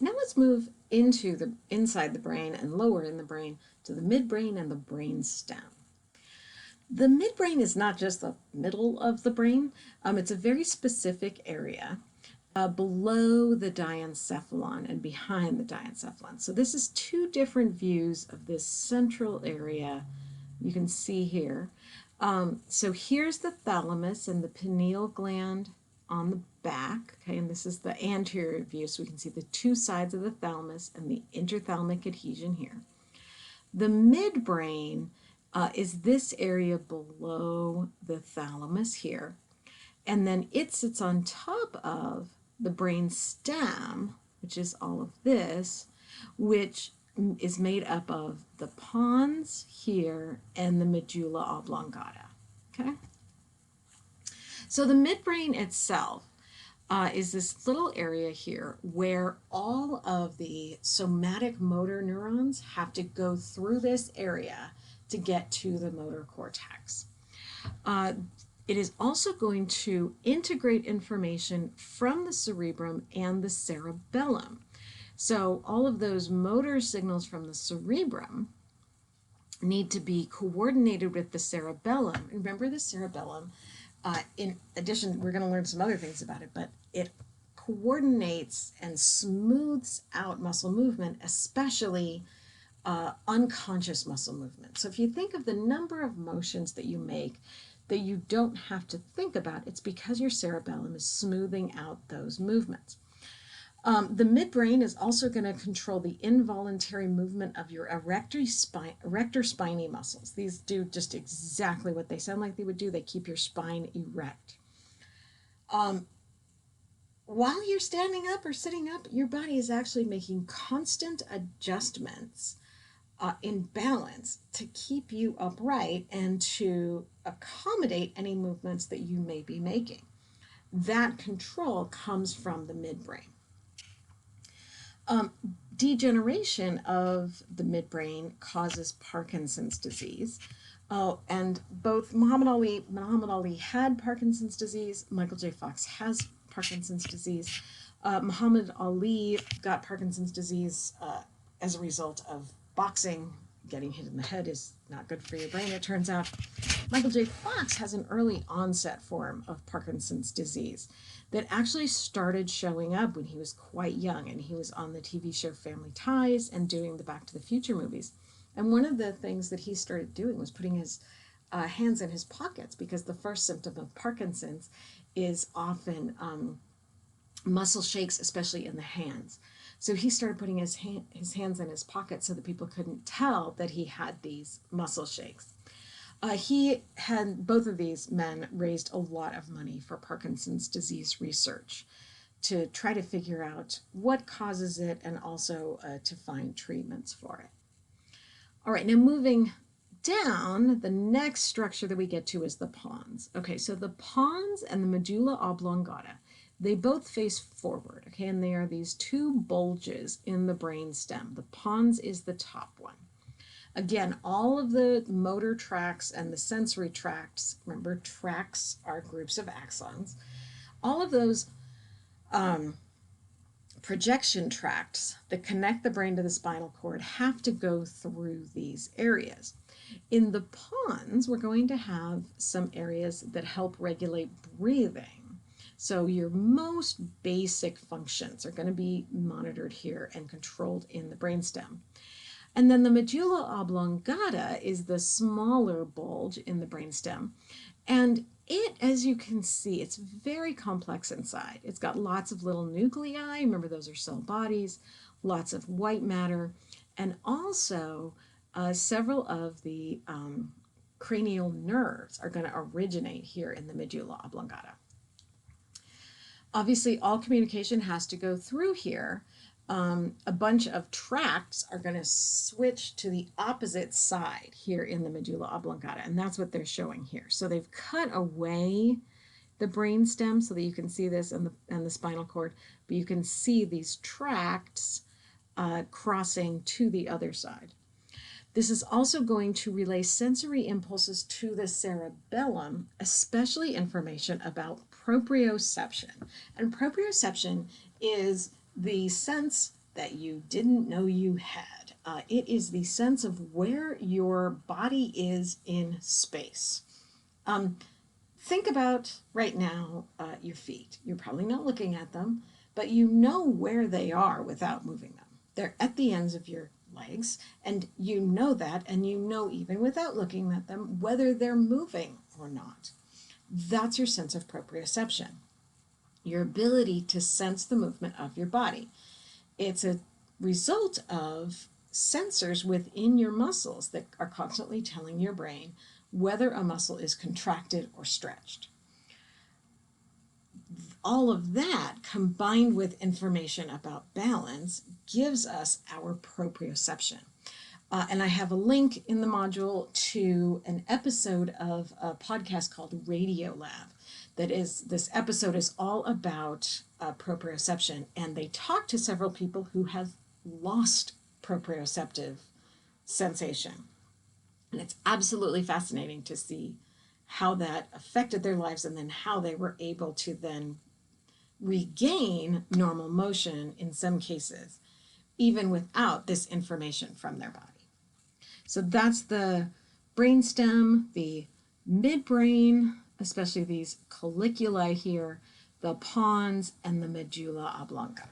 Now let's move into the inside the brain and lower in the brain to the midbrain and the brainstem. The midbrain is not just the middle of the brain. It's a very specific area below the diencephalon and behind the diencephalon. So this is two different views of this central area you can see here. So here's the thalamus and the pineal gland on the back, okay, and this is the anterior view, so we can see the two sides of the thalamus and the interthalamic adhesion here. The midbrain is this area below the thalamus here, and then it sits on top of the brain stem, which is all of this, which is made up of the pons here and the medulla oblongata. Okay? So the midbrain itself is this little area here where all of the somatic motor neurons have to go through this area to get to the motor cortex. It is also going to integrate information from the cerebrum and the cerebellum. So all of those motor signals from the cerebrum need to be coordinated with the cerebellum. Remember, the cerebellum, in addition, we're going to learn some other things about it, but it coordinates and smooths out muscle movement, especially unconscious muscle movement. So if you think of the number of motions that you make that you don't have to think about, it's because your cerebellum is smoothing out those movements. The midbrain is also going to control the involuntary movement of your erector spinae muscles. These do just exactly what they sound like they would do. They keep your spine erect. While you're standing up or sitting up, your body is actually making constant adjustments in balance to keep you upright and to accommodate any movements that you may be making. That control comes from the midbrain. Degeneration of the midbrain causes Parkinson's disease. And both Muhammad Ali had Parkinson's disease. Michael J. Fox has Parkinson's disease. Muhammad Ali got Parkinson's disease as a result of boxing. Getting hit in the head is not good for your brain, it turns out. Michael J. Fox has an early onset form of Parkinson's disease that actually started showing up when he was quite young, and he was on the TV show Family Ties and doing the Back to the Future movies. And one of the things that he started doing was putting his hands in his pockets, because the first symptom of Parkinson's is often muscle shakes, especially in the hands. So he started putting his hands in his pockets so that people couldn't tell that he had these muscle shakes. Both of these men raised a lot of money for Parkinson's disease research to try to figure out what causes it and also to find treatments for it. All right, now moving down, the next structure that we get to is the pons. Okay, so the pons and the medulla oblongata, they both face forward, okay, and they are these two bulges in the brainstem. The pons is the top one. Again, all of the motor tracts and the sensory tracts, remember tracts are groups of axons, all of those projection tracts that connect the brain to the spinal cord have to go through these areas. In the pons, we're going to have some areas that help regulate breathing. So your most basic functions are going to be monitored here and controlled in the brainstem. And then the medulla oblongata is the smaller bulge in the brainstem. And it, as you can see, it's very complex inside. It's got lots of little nuclei. Remember, those are cell bodies, lots of white matter, and also several of the cranial nerves are going to originate here in the medulla oblongata. Obviously, all communication has to go through here. A bunch of tracts are going to switch to the opposite side here in the medulla oblongata, and that's what they're showing here. So they've cut away the brainstem so that you can see this and the spinal cord, but you can see these tracts crossing to the other side. This is also going to relay sensory impulses to the cerebellum, especially information about proprioception. And proprioception is the sense that you didn't know you had. It is the sense of where your body is in space. Think about right now your feet. You're probably not looking at them, but you know where they are without moving them. They're at the ends of your legs, and you know that, and you know even without looking at them whether they're moving or not. That's your sense of proprioception, your ability to sense the movement of your body. It's a result of sensors within your muscles that are constantly telling your brain whether a muscle is contracted or stretched. All of that combined with information about balance gives us our proprioception. And I have a link in the module to an episode of a podcast called Radio Lab. This episode is all about proprioception, and they talk to several people who have lost proprioceptive sensation. And it's absolutely fascinating to see how that affected their lives and then how they were able to then regain normal motion in some cases, even without this information from their body. So that's the brainstem, the midbrain, especially these colliculi here, the pons, and the medulla oblongata.